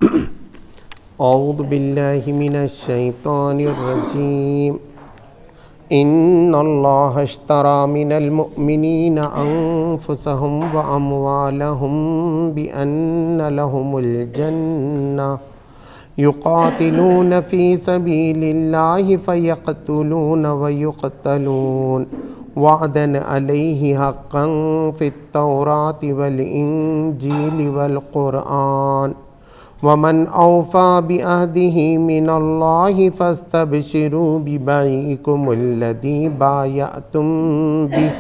اعوذ باللہ من الشیطان الرجیم ان اللہ اشتری من المؤمنین انفسهم واموالهم بان لهم الجنہ یقاتلون فی سبیل اللہ فیقتلون ویقتلون وعدا علیہ حقا فی التوراۃ والانجیل والقرآن ومن اوفى بعهده من الله فاستبشروا ببيعكم الذي بايعتم به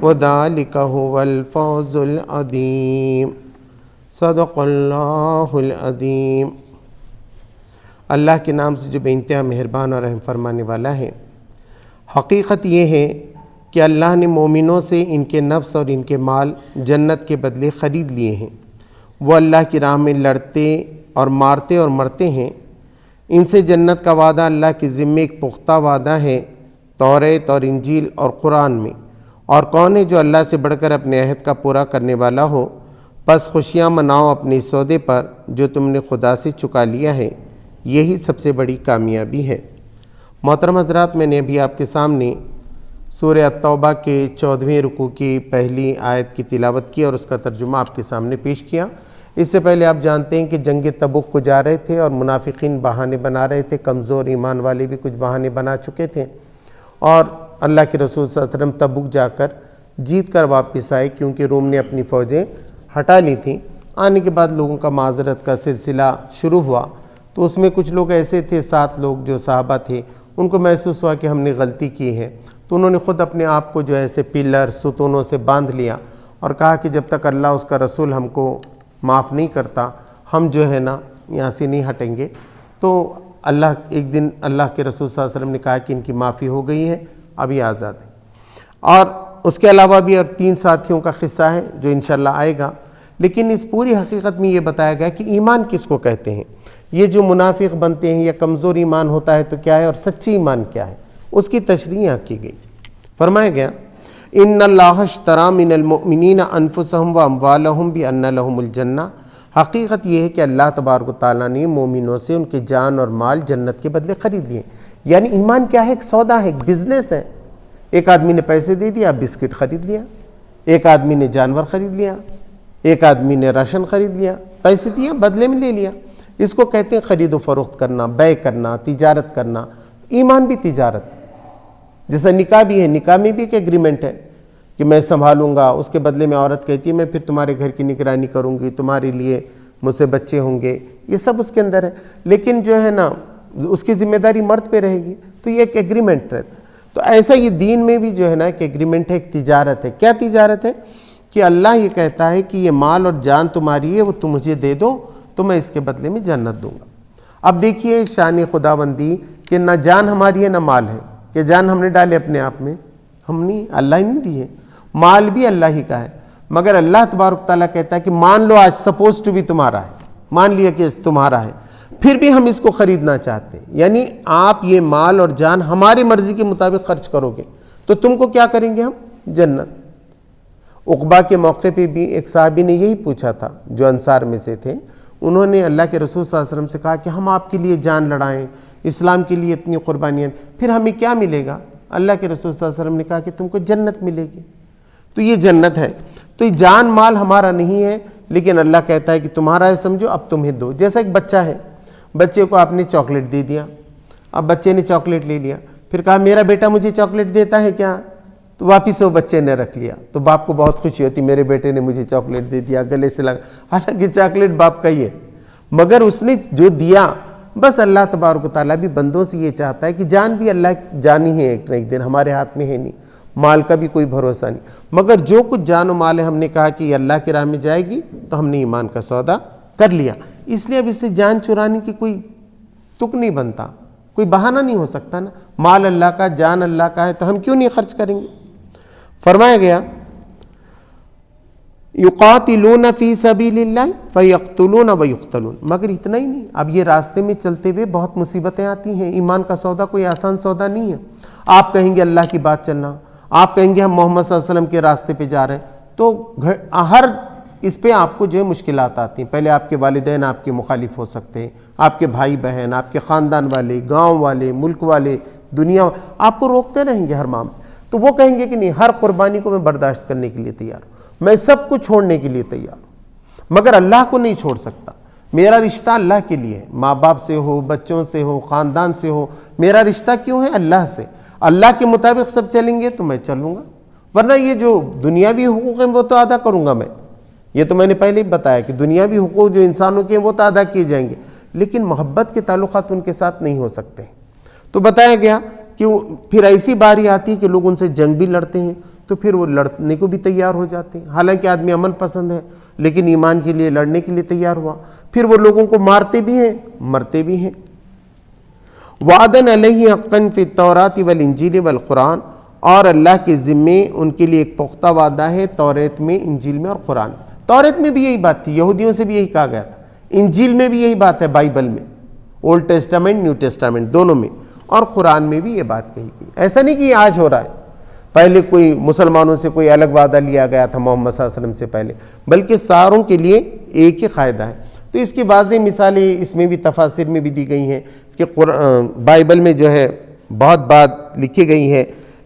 وذلك هو الفوز العظيم صدق اللہ العظیم۔ اللہ کے نام سے جو بے انتہا مہربان اور رحم فرمانے والا ہے۔ حقیقت یہ ہے کہ اللہ نے مومنوں سے ان کے نفس اور ان کے مال جنت کے بدلے خرید لیے ہیں۔ وہ اللہ کی راہ میں لڑتے اور مارتے اور مرتے ہیں۔ ان سے جنت کا وعدہ اللہ کے ذمے ایک پختہ وعدہ ہے توریت اور انجیل اور قرآن میں۔ اور کون ہے جو اللہ سے بڑھ کر اپنے عہد کا پورا کرنے والا ہو؟ پس خوشیاں مناؤ اپنے سودے پر جو تم نے خدا سے چکا لیا ہے، یہی سب سے بڑی کامیابی ہے۔ محترم حضرات، میں نے ابھی آپ کے سامنے سورہ التوبہ کے 14ویں رکوع کی پہلی آیت کی تلاوت کی اور اس کا ترجمہ آپ کے سامنے پیش کیا۔ اس سے پہلے آپ جانتے ہیں کہ جنگ تبوک کو جا رہے تھے اور منافقین بہانے بنا رہے تھے، کمزور ایمان والے بھی کچھ بہانے بنا چکے تھے، اور اللہ کے رسول صلی اللہ علیہ وسلم تبوک جا کر جیت کر واپس آئے، کیونکہ روم نے اپنی فوجیں ہٹا لی تھیں۔ آنے کے بعد لوگوں کا معذرت کا سلسلہ شروع ہوا، تو اس میں کچھ لوگ ایسے تھے، 7 لوگ جو صحابہ تھے، ان کو محسوس ہوا کہ ہم نے غلطی کی ہے، تو انہوں نے خود اپنے آپ کو جو ایسے پلر ستونوں سے باندھ لیا اور کہا کہ جب تک اللہ اس کا رسول ہم کو معاف نہیں کرتا، ہم جو ہے نا یہاں سے نہیں ہٹیں گے۔ تو ایک دن اللہ کے رسول صلی اللہ علیہ وسلم نے کہا کہ ان کی معافی ہو گئی ہے، اب یہ آزاد ہیں۔ اور اس کے علاوہ بھی اور 3 ساتھیوں کا قصہ ہے جو انشاءاللہ آئے گا، لیکن اس پوری حقیقت میں یہ بتایا گیا کہ ایمان کس کو کہتے ہیں۔ یہ جو منافق بنتے ہیں یا کمزور ایمان ہوتا ہے تو کیا ہے، اور سچی ایمان کیا ہے، اس کی تشریح کی گئی۔ فرمایا گیا ان اللہ اشتری من المؤمنین انفسهم واموالهم بان لهم الجنہ۔ حقیقت یہ ہے کہ اللہ تبارک و تعالیٰ نے مومنوں سے ان کے جان اور مال جنت کے بدلے خرید لیے۔ یعنی ایمان کیا ہے؟ ایک سودا ہے، ایک بزنس ہے۔ ایک آدمی نے پیسے دے دیا، بسکٹ خرید لیا، ایک آدمی نے جانور خرید لیا، ایک آدمی نے راشن خرید لیا، پیسے دیا بدلے میں لے لیا۔ اس کو کہتے ہیں خرید و فروخت کرنا، بیع کرنا، تجارت کرنا۔ ایمان بھی تجارت ہے، جیسا نکاح بھی ہے، نکاح میں بھی ایک ایگریمنٹ ہے کہ میں سنبھالوں گا، اس کے بدلے میں عورت کہتی ہے میں پھر تمہارے گھر کی نگرانی کروں گی، تمہارے لیے مجھ سے بچے ہوں گے، یہ سب اس کے اندر ہے۔ لیکن جو ہے نا اس کی ذمہ داری مرد پہ رہے گی، تو یہ ایک ایگریمنٹ رہتا ہے۔ تو ایسا یہ دین میں بھی جو ہے نا ایک ایگریمنٹ ہے، ایک تجارت ہے۔ کیا تجارت ہے؟ کہ اللہ یہ کہتا ہے کہ یہ مال اور جان تمہاری ہے، وہ تم مجھے دے دو تو میں اس کے بدلے میں جنت دوں گا۔ اب دیکھیے شان خداوندی کہ نہ جان ہماری ہے نہ مال ہے، کہ جان ہم نے ڈالے اپنے آپ میں، ہم نہیں، اللہ ہی نہیں دی ہے۔ مال بھی اللہ ہی کا ہے، مگر اللہ تبارک تعالیٰ کہتا ہے کہ مان لو آج سپوز ٹو بھی تمہارا ہے، مان لیا کہ تمہارا ہے، پھر بھی ہم اس کو خریدنا چاہتے ہیں۔ یعنی آپ یہ مال اور جان ہماری مرضی کے مطابق خرچ کرو گے تو تم کو کیا کریں گے ہم؟ جنت۔ عقبہ کے موقع پہ بھی ایک صحابی نے یہی پوچھا تھا جو انصار میں سے تھے، انہوں نے اللہ کے رسول صلی اللہ علیہ وسلم سے کہا کہ ہم آپ کے لیے جان لڑائیں، اسلام کے لیے اتنی قربانیاں، پھر ہمیں کیا ملے گا؟ اللہ کے رسول صلی اللہ علیہ وسلم نے کہا کہ تم کو جنت ملے گی۔ تو یہ جنت ہے۔ تو یہ جان مال ہمارا نہیں ہے، لیکن اللہ کہتا ہے کہ تمہارا ہے، سمجھو اب تمہیں دو۔ جیسا ایک بچہ ہے، بچے کو آپ نے چاکلیٹ دے دیا، اب بچے نے چاکلیٹ لے لیا، پھر کہا میرا بیٹا مجھے چاکلیٹ دیتا ہے کیا؟ تو واپس وہ بچے نے رکھ لیا، تو باپ کو بہت خوشی ہوتی، میرے بیٹے نے مجھے چاکلیٹ دے دیا، گلے سے لگا، حالانکہ چاکلیٹ باپ کا ہی ہے، مگر اس نے جو دیا۔ بس اللہ تبارک و تعالیٰ بھی بندوں سے یہ چاہتا ہے کہ جان بھی اللہ جانی ہے، ایک نہ ایک دن ہمارے ہاتھ میں ہے نہیں، مال کا بھی کوئی بھروسہ نہیں، مگر جو کچھ جان و مال ہے ہم نے کہا کہ یہ اللہ کی راہ میں جائے گی، تو ہم نے ایمان کا سودا کر لیا۔ اس لیے اب اس سے جان چرانے کی کوئی تک نہیں بنتا، کوئی بہانہ نہیں ہو سکتا نا۔ مال اللہ کا، جان اللہ کا ہے، تو ہم کیوں نہیں خرچ کریں گے؟ فرمایا گیا یقاتلون فی سبیل اللہ فیقتلون ویقتلون۔ مگر اتنا ہی نہیں، اب یہ راستے میں چلتے ہوئے بہت مصیبتیں آتی ہیں۔ ایمان کا سودا کوئی آسان سودا نہیں ہے۔ آپ کہیں گے اللہ کی بات چلنا، آپ کہیں گے ہم محمد صلی اللہ علیہ وسلم کے راستے پہ جا رہے ہیں، تو ہر اس پہ آپ کو جو ہے مشکلات آتی ہیں. پہلے آپ کے والدین آپ کے مخالف ہو سکتے ہیں، آپ کے بھائی بہن، آپ کے خاندان والے، گاؤں والے، ملک والے، دنیا آپ کو روکتے رہیں گے ہر معاملے. تو وہ کہیں گے کہ نہیں، ہر قربانی کو میں برداشت کرنے کے لیے تیار ہوں، میں سب کچھ چھوڑنے کے لیے تیار ہوں، مگر اللہ کو نہیں چھوڑ سکتا. میرا رشتہ اللہ کے لیے ہے، ماں باپ سے ہو، بچوں سے ہو، خاندان سے ہو، میرا رشتہ کیوں ہے؟ اللہ سے. اللہ کے مطابق سب چلیں گے تو میں چلوں گا، ورنہ یہ جو دنیاوی حقوق ہیں وہ تو ادا کروں گا میں. یہ تو میں نے پہلے ہی بتایا کہ دنیاوی حقوق جو انسانوں کے ہیں وہ تو ادا کیے جائیں گے، لیکن محبت کے تعلقات ان کے ساتھ نہیں ہو سکتے. تو بتایا گیا کہ پھر ایسی باری آتی ہے کہ لوگ ان سے جنگ بھی لڑتے ہیں، تو پھر وہ لڑنے کو بھی تیار ہو جاتے ہیں. حالانکہ آدمی امن پسند ہے لیکن ایمان کے لیے لڑنے کے لیے تیار ہوا، پھر وہ لوگوں کو مارتے بھی ہیں مرتے بھی ہیں. وعدن علیہ حقاً فی التوراۃ والانجیل والقرآن، اور اللہ کے ذمے ان کے لیے ایک پختہ وعدہ ہے توریت میں، انجیل میں اور قرآن میں. توریت میں بھی یہی بات تھی، یہودیوں سے بھی یہی کہا گیا تھا، انجیل میں بھی یہی بات ہے، بائبل میں، اولڈ ٹیسٹامنٹ نیو ٹیسٹامنٹ دونوں میں، اور قرآن میں بھی یہ بات کہی گئی. ایسا نہیں کہ یہ آج ہو رہا ہے، پہلے کوئی مسلمانوں سے کوئی الگ وعدہ لیا گیا تھا محمد صلی اللہ علیہ وسلم سے پہلے، بلکہ ساروں کے لیے ایک ہی قاعدہ ہے. تو اس کی واضح مثالیں اس میں بھی تفاسیر میں بھی دی گئی ہیں کہ بائبل میں جو ہے بہت بات لکھی گئی ہے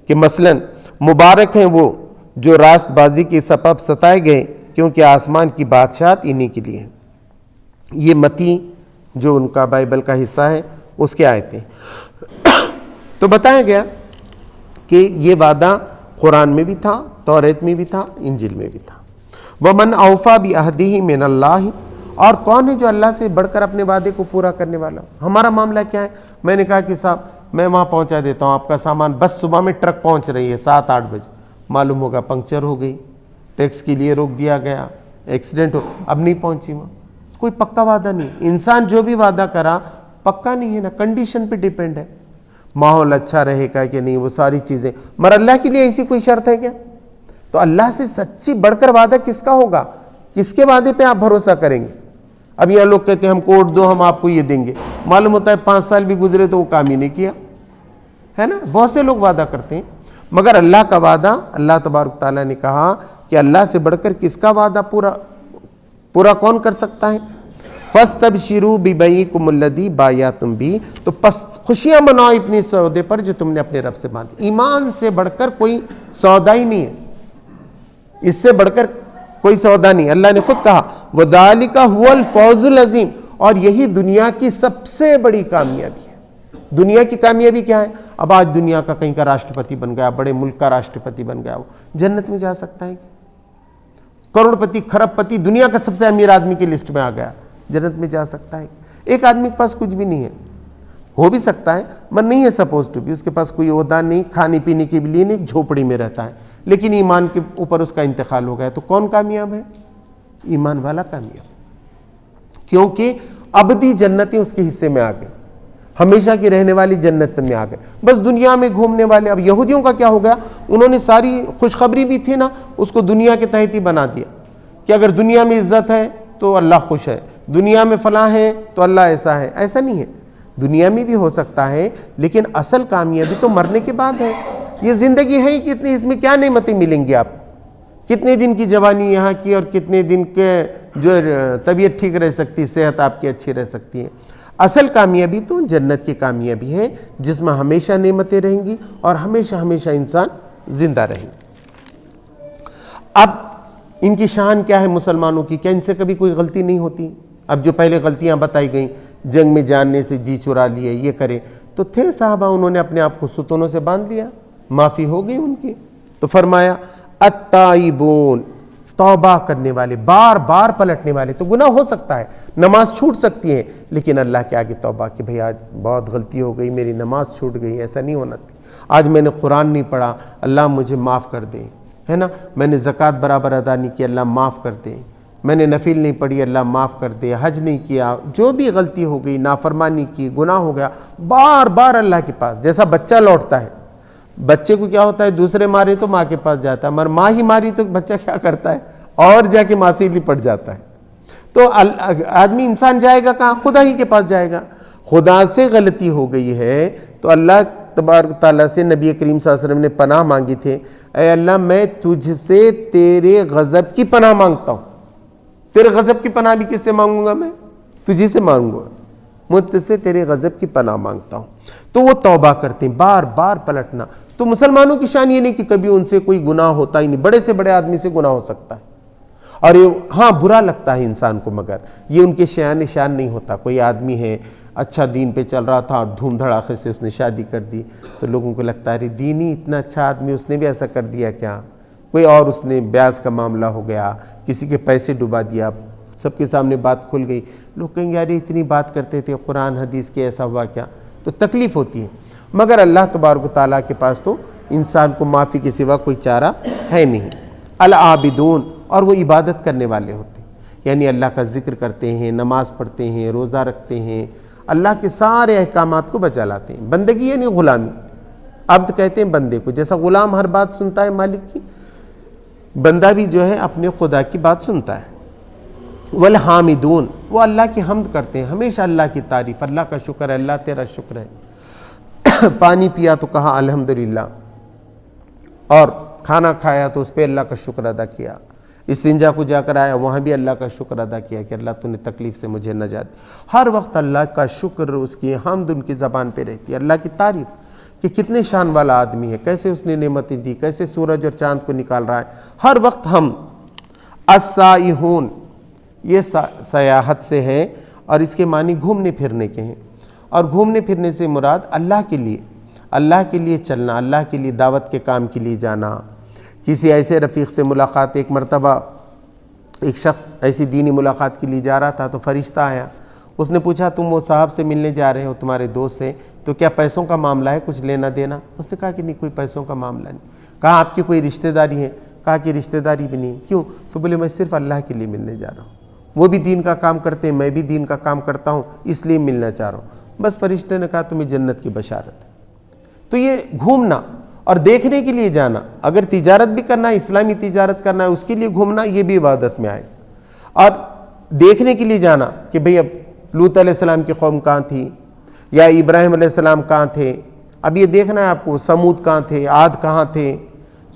کہ مثلا مبارک ہیں وہ جو راست بازی کے سبب ستائے گئے، کیونکہ آسمان کی بادشاہت انہی کے لیے ہے. یہ متی جو ان کا بائبل کا حصہ ہے اس کے آیتیں. تو بتایا گیا کہ یہ وعدہ قرآن میں بھی تھا، توریت میں بھی تھا، انجیل میں بھی تھا. وَمَنْ أَوْفَى بِعَهْدِهِ مِنَ اللَّهِ، اور کون ہے جو اللہ سے بڑھ کر اپنے وعدے کو پورا کرنے والا؟ ہمارا معاملہ کیا ہے؟ میں نے کہا کہ صاحب میں وہاں پہنچا دیتا ہوں آپ کا سامان، بس صبح میں ٹرک پہنچ رہی ہے 7-8 بجے، معلوم ہوگا پنکچر ہو گئی، ٹیکس کے لیے روک دیا گیا، ایکسیڈنٹ ہو، اب نہیں پہنچی وہاں. کوئی پکا وعدہ نہیں. انسان جو بھی وعدہ کرا پکا نہیں ہے نا، کنڈیشن پہ ڈیپینڈ ہے، ماحول اچھا رہے گا کہ نہیں، وہ ساری چیزیں. مگر اللہ کے لیے ایسی کوئی شرط ہے کیا؟ تو اللہ سے سچی بڑھ کر وعدہ کس کا ہوگا؟ کس کے وعدے پہ آپ بھروسہ کریں گے؟ اب یہاں لوگ کہتے ہیں ہم کوٹ دو ہم آپ کو یہ دیں گے، معلوم ہوتا ہے 5 سال بھی گزرے تو وہ کام ہی نہیں کیا ہے نا. بہت سے لوگ وعدہ کرتے ہیں، مگر اللہ کا وعدہ، اللہ تبارک تعالیٰ نے کہا کہ اللہ سے بڑھ کر کس کا وعدہ پورا کون کر سکتا ہے؟ فَاسْتَبْشِرُوا بِبَيْعِكُمُ الَّذِي بَایَعْتُم بِهِ، تو پس خوشیاں مناؤ اپنی سودے پر جو تم نے اپنے رب سے باندھی. ایمان سے بڑھ کر کوئی سودا ہی نہیں ہے، اس سے بڑھ کر کوئی سودا نہیں. اللہ نے خود کہا وَذَلِكَ هُوَ الْفَوْزُ الْعَظِيمُ، اور یہی دنیا کی سب سے بڑی کامیابی ہے. دنیا کی کامیابی کیا ہے؟ اب آج دنیا کا کہیں کا راشٹرپتی بن گیا، بڑے ملک کا راشٹرپتی بن گیا، وہ جنت میں جا سکتا ہے؟ کروڑ پتی کھرب پتی دنیا کا سب سے امیر آدمی کی لسٹ میں آ گیا، جنت میں جا سکتا ہے؟ ایک آدمی کے پاس کچھ بھی نہیں ہے، ہو بھی سکتا ہے مگر نہیں ہے سپوز ٹو بھی، اس کے پاس کوئی عہدہ نہیں، کھانے پینے کے لیے نہیں، ایک جھوپڑی میں رہتا ہے، لیکن ایمان کے اوپر اس کا انتقال ہو گیا. تو کون کامیاب ہے؟ ایمان والا کامیاب، کیونکہ ابدی جنتیں اس کے حصے میں آ گئی، ہمیشہ کی رہنے والی جنت میں آ گئے. بس دنیا میں گھومنے والے. اب یہودیوں کا کیا ہو گیا؟ انہوں نے ساری خوشخبری بھی تھی نا، اس کو دنیا کے تحت ہی بنا دیا کہ اگر دنیا میں عزت ہے تو اللہ خوش ہے، دنیا میں فلاں ہے تو اللہ ایسا ہے. ایسا نہیں ہے، دنیا میں بھی ہو سکتا ہے لیکن اصل کامیابی تو مرنے کے بعد ہے. یہ زندگی ہے ہی کتنی، اس میں کیا نعمتیں ملیں گی آپ؟ کتنے دن کی جوانی یہاں کی، اور کتنے دن کے جو طبیعت ٹھیک رہ سکتی ہے، صحت آپ کی اچھی رہ سکتی ہے. اصل کامیابی تو جنت کی کامیابی ہے جس میں ہمیشہ نعمتیں رہیں گی اور ہمیشہ ہمیشہ انسان زندہ رہیں گے. اب ان کی شان کیا ہے مسلمانوں کی؟ کیا ان سے کبھی کوئی غلطی نہیں ہوتی؟ اب جو پہلے غلطیاں بتائی گئیں، جنگ میں جاننے سے جی چرا لیے، یہ کرے، تو تھے صحابہ انہوں نے اپنے آپ کو ستونوں سے باندھ لیا، معافی ہو گئی ان کی. تو فرمایا التائبون، توبہ کرنے والے، بار بار پلٹنے والے. تو گناہ ہو سکتا ہے، نماز چھوٹ سکتی ہے، لیکن اللہ کے آگے توبہ کہ بھئی آج بہت غلطی ہو گئی، میری نماز چھوٹ گئی، ایسا نہیں ہونا تھی. آج میں نے قرآن نہیں پڑھا، اللہ مجھے معاف کر دے، ہے نا. میں نے زکوٰۃ برابر ادا نہیں کی، اللہ معاف کر دے. میں نے نفل نہیں پڑھی، اللہ معاف کر دے. حج نہیں کیا، جو بھی غلطی ہو گئی، نافرمانی کی، گناہ ہو گیا، بار بار اللہ کے پاس. جیسا بچہ لوٹتا ہے، بچے کو کیا ہوتا ہے، دوسرے مارے تو ماں کے پاس جاتا ہے، مگر ماں ہی ماری تو بچہ کیا کرتا ہے، اور جا کے ماں سے لپٹ جاتا ہے. تو آدمی انسان جائے گا کہاں؟ خدا ہی کے پاس جائے گا. خدا سے غلطی ہو گئی ہے تو اللہ تبارک تعالیٰ سے نبی کریم صلی اللہ علیہ وسلم نے پناہ مانگی تھے، اے اللہ میں تجھ سے تیرے غضب کی پناہ مانگتا ہوں. تیرے غضب کی پناہ بھی کس سے مانگوں گا؟ میں تجھی سے مانگوں گا، میں تجھ سے تیرے غضب کی پناہ مانگتا ہوں۔ تو وہ توبہ کرتے ہیں، بار بار پلٹنا۔ تو مسلمانوں کی شان یہ نہیں کہ کبھی ان سے کوئی گناہ ہوتا ہی نہیں، بڑے سے بڑے آدمی سے گناہ ہو سکتا ہے، اور ہاں برا لگتا ہے انسان کو، مگر یہ ان کے شان نہیں ہوتا۔ کوئی آدمی ہے اچھا دین پہ چل رہا تھا اور دھوم دھڑاکے سے اس نے شادی کر دی، تو لوگوں کو لگتا ہے دینی اتنا اچھا آدمی، اس نے بھی ایسا کر دیا کیا؟ کوئی اور اس نے بیاض کا معاملہ ہو گیا، کسی کے پیسے ڈبا دیا، سب کے سامنے بات کھل گئی، لوگ کہیں گے یار اتنی بات کرتے تھے قرآن حدیث کے، ایسا ہوا کیا؟ تو تکلیف ہوتی ہے، مگر اللہ تبارک و تعالیٰ کے پاس تو انسان کو معافی کے سوا کوئی چارہ ہے نہیں۔ العابدون، اور وہ عبادت کرنے والے ہوتے ہیں، یعنی اللہ کا ذکر کرتے ہیں، نماز پڑھتے ہیں، روزہ رکھتے ہیں، اللہ کے سارے احکامات کو بجا لاتے ہیں۔ بندگی یعنی غلامی، عبد کہتے ہیں بندے کو، جیسا غلام ہر بات سنتا ہے مالک کی، بندہ بھی جو ہے اپنے خدا کی بات سنتا ہے۔ والحامدون، وہ اللہ کی حمد کرتے ہیں، ہمیشہ اللہ کی تعریف، اللہ کا شکر ہے، اللہ تیرا شکر ہے۔ پانی پیا تو کہا الحمدللہ، اور کھانا کھایا تو اس پہ اللہ کا شکر ادا کیا، استنجا کو جا کر آیا وہاں بھی اللہ کا شکر ادا کیا کہ اللہ تو نے تکلیف سے مجھے نجات دی۔ ہر وقت اللہ کا شکر، اس کی حمد ان کی زبان پہ رہتی ہے، اللہ کی تعریف کہ کتنے شان والا آدمی ہے، کیسے اس نے نعمتیں دی، کیسے سورج اور چاند کو نکال رہا ہے، ہر وقت ہم۔ السائحون، یہ سیاحت سے ہے اور اس کے معنی گھومنے پھرنے کے ہیں، اور گھومنے پھرنے سے مراد اللہ کے لیے چلنا، اللہ کے لیے دعوت کے کام کے لیے جانا۔ کسی ایسے رفیق سے ملاقات، ایک مرتبہ ایک شخص ایسی دینی ملاقات کے لیے جا رہا تھا تو فرشتہ آیا، اس نے پوچھا تم وہ صاحب سے ملنے جا رہے ہو تمہارے دوست سے، تو کیا پیسوں کا معاملہ ہے، کچھ لینا دینا؟ اس نے کہا کہ نہیں، کوئی پیسوں کا معاملہ نہیں۔ کہا آپ کی کوئی رشتہ داری ہے؟ کہا کہ رشتہ داری بھی نہیں۔ کیوں؟ تو بولے میں صرف اللہ کے لیے ملنے جا رہا ہوں، وہ بھی دین کا کام کرتے ہیں، میں بھی دین کا کام کرتا ہوں، اس لیے ملنا چاہ رہا ہوں۔ بس فرشتے نے کہا تمہیں جنت کی بشارت ہے۔ تو یہ گھومنا اور دیکھنے کے لیے جانا، اگر تجارت بھی کرنا ہے، اسلامی تجارت کرنا ہے، اس کے لیے گھومنا، یہ بھی عبادت میں آئے۔ اور دیکھنے کے لیے جانا کہ بھئی اب لوط علیہ السلام کی قوم کہاں تھی، یا ابراہیم علیہ السلام کہاں تھے، اب یہ دیکھنا ہے آپ کو، سمود کہاں تھے، عاد کہاں تھے،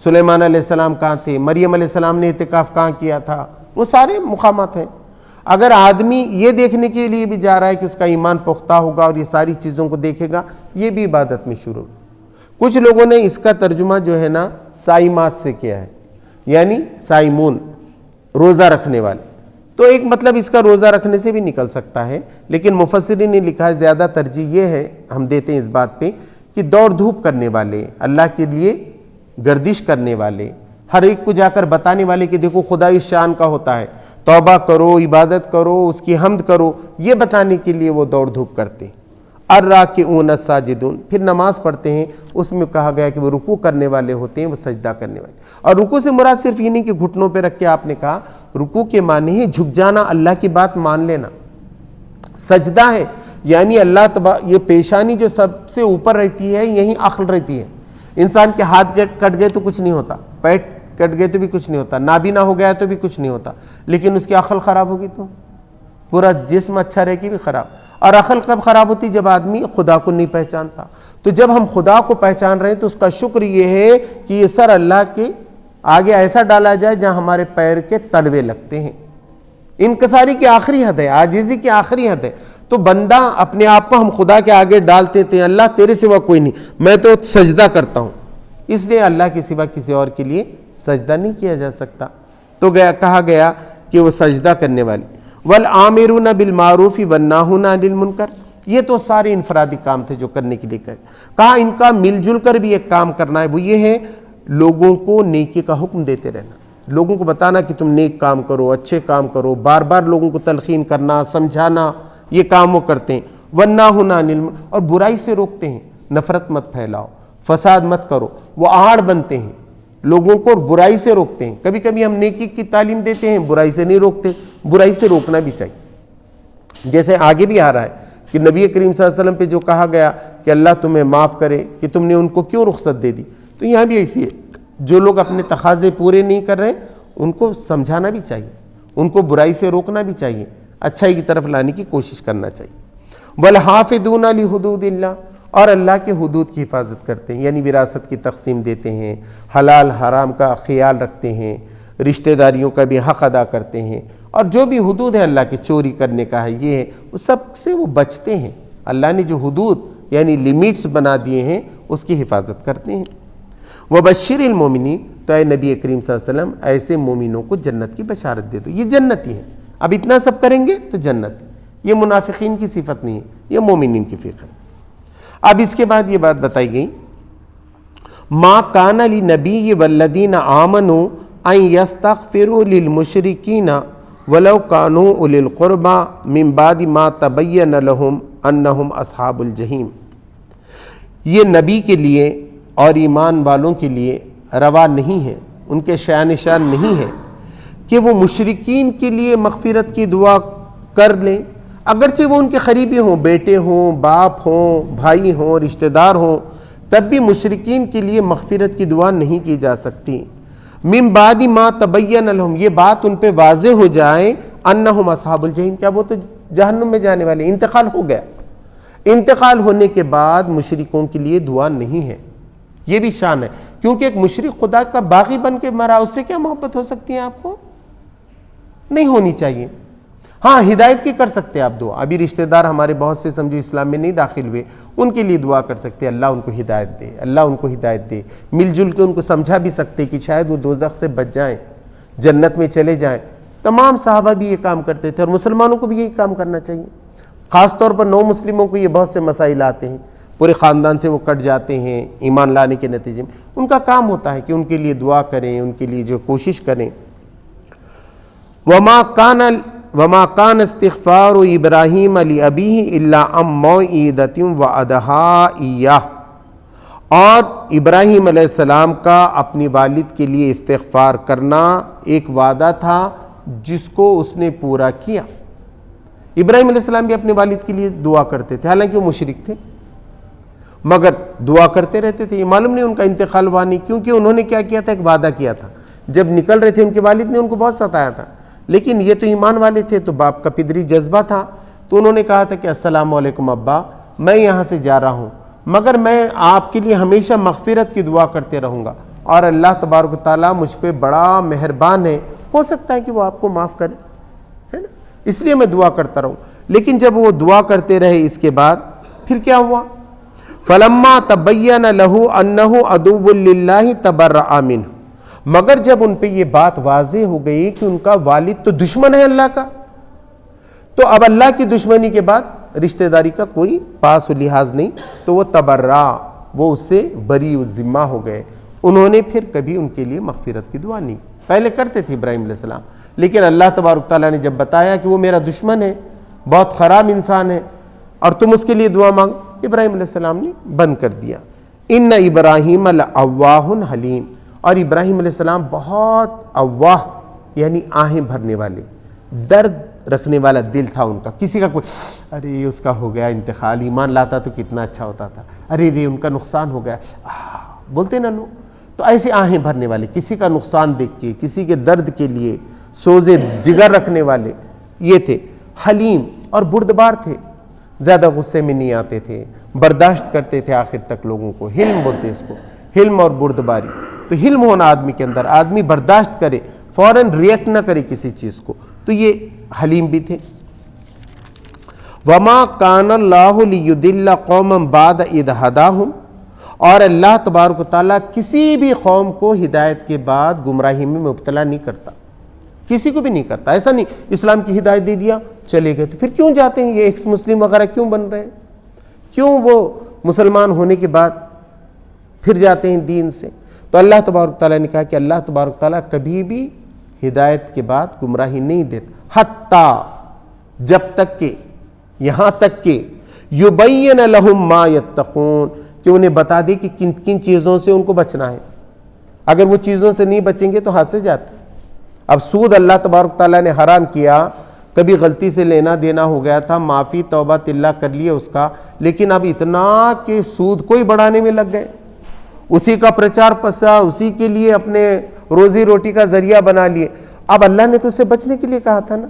سلیمان علیہ السلام کہاں تھے، مریم علیہ السلام نے اعتکاف کہاں کیا تھا، وہ سارے مقامات ہیں۔ اگر آدمی یہ دیکھنے کے لیے بھی جا رہا ہے کہ اس کا ایمان پختہ ہوگا اور یہ ساری چیزوں کو دیکھے گا، یہ بھی عبادت میں شروع۔ کچھ لوگوں نے اس کا ترجمہ جو ہے نا صائمات سے کیا ہے، یعنی صائمون، روزہ رکھنے والے۔ تو ایک مطلب اس کا روزہ رکھنے سے بھی نکل سکتا ہے، لیکن مفسرین نے لکھا ہے زیادہ ترجیح یہ ہے، ہم دیتے ہیں اس بات پہ، کہ دوڑ دھوپ کرنے والے، اللہ کے لیے گردش کرنے والے، ہر ایک کو جا کر بتانے والے کہ دیکھو خدا اس شان کا ہوتا ہے، توبہ کرو، عبادت کرو، اس کی حمد کرو، یہ بتانے کے لیے وہ دوڑ دھوپ کرتے ہیں۔ الراکعون الساجدون، پھر نماز پڑھتے ہیں، اس میں کہا گیا کہ وہ رکوع کرنے والے ہوتے ہیں، وہ سجدہ کرنے والے۔ اور رکوع سے مراد صرف یہ نہیں کہ گھٹنوں پہ رکھ کے آپ نے کہا، رکوع کے معنی ہے جھک جانا، اللہ کی بات مان لینا۔ سجدہ ہے یعنی یہ پیشانی جو سب سے اوپر رہتی ہے، یہیں عقل رہتی ہے۔ انسان کے ہاتھ کٹ گئے تو کچھ نہیں ہوتا، پیٹ کٹ گئے تو بھی کچھ نہیں ہوتا، نابینا ہو گیا تو بھی کچھ نہیں ہوتا، لیکن اس کی عقل خراب ہوگی تو پورا جسم اچھا رہے گی بھی خراب۔ اور عقل کب خراب ہوتی؟ جب آدمی خدا کو نہیں پہچانتا۔ تو جب ہم خدا کو پہچان رہے ہیں تو اس کا شکر یہ ہے کہ یہ سر اللہ کے آگے ایسا ڈالا جائے جہاں ہمارے پیر کے تلوے لگتے ہیں۔ انکساری کی آخری حد ہے، عاجزی کی آخری حد ہے۔ تو بندہ اپنے آپ کو ہم خدا کے آگے ڈالتے تھے، اللہ تیرے سوا کوئی نہیں، میں تو سجدہ کرتا ہوں، اس لیے اللہ کے سوا کسی اور کے لیے سجدہ نہیں کیا جا سکتا۔ تو کہا گیا کہ وہ سجدہ کرنے والے۔ والآمرون بالمعروف والناہون عن المنکر، یہ تو سارے انفرادی کام تھے جو کرنے کے لیے کہا ان کا مل جل کر بھی ایک کام کرنا ہے، وہ یہ ہے لوگوں کو نیکی کا حکم دیتے رہنا، لوگوں کو بتانا کہ تم نیک کام کرو، اچھے کام کرو، بار بار لوگوں کو تلقین کرنا، سمجھانا، یہ کام وہ کرتے ہیں۔ والناہون عن المنکر، اور برائی سے روکتے ہیں، نفرت مت پھیلاؤ، فساد مت کرو، وہ آڑ بنتے ہیں، لوگوں کو برائی سے روکتے ہیں۔ کبھی کبھی ہم نیکی کی تعلیم دیتے ہیں، برائی سے نہیں روکتے، برائی سے روکنا بھی چاہیے۔ جیسے آگے بھی آ رہا ہے کہ نبی کریم صلی اللہ علیہ وسلم پہ جو کہا گیا کہ اللہ تمہیں معاف کرے کہ تم نے ان کو کیوں رخصت دے دی، تو یہاں بھی ایسی ہے، جو لوگ اپنے تقاضے پورے نہیں کر رہے ان کو سمجھانا بھی چاہیے، ان کو برائی سے روکنا بھی چاہیے، اچھائی کی طرف لانے کی کوشش کرنا چاہیے۔ والحافظون لحدود اللہ، اور اللہ کے حدود کی حفاظت کرتے ہیں، یعنی وراثت کی تقسیم دیتے ہیں، حلال حرام کا خیال رکھتے ہیں، رشتہ داریوں کا بھی حق ادا کرتے ہیں، اور جو بھی حدود ہے اللہ کے، چوری کرنے کا ہے، یہ ہے، اس سب سے وہ بچتے ہیں۔ اللہ نے جو حدود یعنی لیمٹس بنا دیے ہیں اس کی حفاظت کرتے ہیں۔ وبشر المومنین، تو اے نبی کریم صلی اللہ علیہ وسلم ایسے مومنوں کو جنت کی بشارت دے دو، یہ جنتی ہیں، اب اتنا سب کریں گے تو جنت ہے۔ یہ منافقین کی صفت نہیں ہے، یہ مومنین کی فقہ ہے۔ اب اس کے بعد یہ بات بتائی گئی، ما کان للنبی والذین آمنوا ان یستغفروا للمشرکین ولو کانوا اولی القربى من بعد ما تبین لهم انہم اصحاب الجحیم۔ یہ نبی کے لیے اور ایمان والوں کے لیے روا نہیں ہے، ان کے شان شان نہیں ہے کہ وہ مشرکین کے لیے مغفرت کی دعا کر لیں، اگرچہ وہ ان کے قریبی ہوں، بیٹے ہوں، باپ ہوں، بھائی ہوں، رشتہ دار ہوں، تب بھی مشرکین کے لیے مغفرت کی دعا نہیں کی جا سکتی۔ من بعد ما تبین لهم، یہ بات ان پہ واضح ہو جائے، انہم اصحاب الجحیم، کیا وہ تو جہنم میں جانے والے، انتقال ہو گیا، انتقال ہونے کے بعد مشرکوں کے لیے دعا نہیں ہے۔ یہ بھی شان ہے، کیونکہ ایک مشرک خدا کا باغی بن کے مرا، اس سے کیا محبت ہو سکتی ہے آپ کو؟ نہیں ہونی چاہیے۔ ہاں ہدایت کی کر سکتے آپ دعا، ابھی رشتہ دار ہمارے بہت سے سمجھو اسلام میں نہیں داخل ہوئے، ان کے لیے دعا کر سکتے، اللہ ان کو ہدایت دے، اللہ ان کو ہدایت دے، مل جل کے ان کو سمجھا بھی سکتے کہ شاید وہ دوزخ سے بچ جائیں، جنت میں چلے جائیں۔ تمام صحابہ بھی یہ کام کرتے تھے، اور مسلمانوں کو بھی یہی کام کرنا چاہیے۔ خاص طور پر نو مسلموں کو یہ بہت سے مسائل آتے ہیں، پورے خاندان سے وہ کٹ جاتے ہیں ایمان لانے کے نتیجے میں، ان کا کام ہوتا ہے کہ ان کے لیے دعا کریں، ان کے لیے جو کوشش کریں۔ وما کان استغفار ابراہیم لابیہ الا عن موعدۃ وعدہا ایاہ، اور ابراہیم علیہ السلام کا اپنی والد کے لیے استغفار کرنا ایک وعدہ تھا جس کو اس نے پورا کیا۔ ابراہیم علیہ السلام بھی اپنے والد کے لیے دعا کرتے تھے، حالانکہ وہ مشرک تھے، مگر دعا کرتے رہتے تھے۔ یہ معلوم نہیں ان کا انتقال ہوا نہیں، کیونکہ انہوں نے کیا کیا تھا، ایک وعدہ کیا تھا۔ جب نکل رہے تھے ان کے والد نے ان کو بہت ستایا تھا، لیکن یہ تو ایمان والے تھے، تو باپ کا پدری جذبہ تھا، تو انہوں نے کہا تھا کہ السلام علیکم ابا، میں یہاں سے جا رہا ہوں، مگر میں آپ کے لیے ہمیشہ مغفرت کی دعا کرتے رہوں گا، اور اللہ تبارک و تعالیٰ مجھ پہ بڑا مہربان ہے، ہو سکتا ہے کہ وہ آپ کو معاف کرے، ہے نا، اس لیے میں دعا کرتا رہوں۔ لیکن جب وہ دعا کرتے رہے، اس کے بعد پھر کیا ہوا؟ فلما تبین لہ انہ عدو للہ تبرأ منہ، مگر جب ان پہ یہ بات واضح ہو گئی کہ ان کا والد تو دشمن ہے اللہ کا، تو اب اللہ کی دشمنی کے بعد رشتہ داری کا کوئی پاس و لحاظ نہیں، تو وہ تبرأ، وہ اس سے بری و ذمہ ہو گئے۔ انہوں نے پھر کبھی ان کے لیے مغفرت کی دعا نہیں، پہلے کرتے تھے ابراہیم علیہ السلام، لیکن اللہ تبارک تعالیٰ نے جب بتایا کہ وہ میرا دشمن ہے، بہت خراب انسان ہے، اور تم اس کے لیے دعا مانگ، ابراہیم علیہ السلام نے بند کر دیا۔ ان ابراہیم لأواہ حلیم، اور ابراہیم علیہ السلام بہت اواہ یعنی آہیں بھرنے والے، درد رکھنے والا دل تھا ان کا۔ کسی کا کوئی ارے اس کا ہو گیا انتقال، ایمان لاتا تو کتنا اچھا ہوتا تھا، ارے رے ان کا نقصان ہو گیا، بولتے نا لوگ، تو ایسے آہیں بھرنے والے، کسی کا نقصان دیکھ کے، کسی کے درد کے لیے سوزے جگر رکھنے والے یہ تھے۔ حلیم، اور بردبار تھے، زیادہ غصے میں نہیں آتے تھے، برداشت کرتے تھے آخر تک لوگوں کو، حلم بولتے اس کو، حلم اور بردباری۔ تو حلم ہونا آدمی کے اندر، آدمی برداشت کرے، فوراً ریئیکٹ نہ کرے کسی چیز کو، تو یہ حلیم بھی تھے۔ وما کان اللہ لیضل قوما بعد اذ ہداہم، اور اللہ تبارک و تعالیٰ کسی بھی قوم کو ہدایت کے بعد گمراہی میں مبتلا نہیں کرتا، کسی کو بھی نہیں کرتا۔ ایسا نہیں اسلام کی ہدایت دے دیا چلے گئے، تو پھر کیوں جاتے ہیں یہ ایکس مسلم وغیرہ، کیوں بن رہے ہیں، کیوں وہ مسلمان ہونے کے بعد پھر جاتے ہیں دین سے؟ تو اللہ تبارک تعالیٰ نے کہا کہ اللہ تبارک تعالیٰ کبھی بھی ہدایت کے بعد گمراہی نہیں دیتا، حتیٰ جب تک کہ، یہاں تک کہ یبین لہم ما یتقون، کہ انہیں بتا دے کہ کن کن چیزوں سے ان کو بچنا ہے۔ اگر وہ چیزوں سے نہیں بچیں گے تو ہاتھ سے جاتے۔ اب سود اللہ تبارک تعالیٰ نے حرام کیا، کبھی غلطی سے لینا دینا ہو گیا تھا، معافی توبہ تلہ کر لیے اس کا، لیکن اب اتنا کہ سود کو ہی بڑھانے میں لگ گئے، اسی کا پرچار پسا، اسی کے لیے اپنے روزی روٹی کا ذریعہ بنا لیے۔ اب اللہ نے تو اسے بچنے کے لیے کہا تھا نا،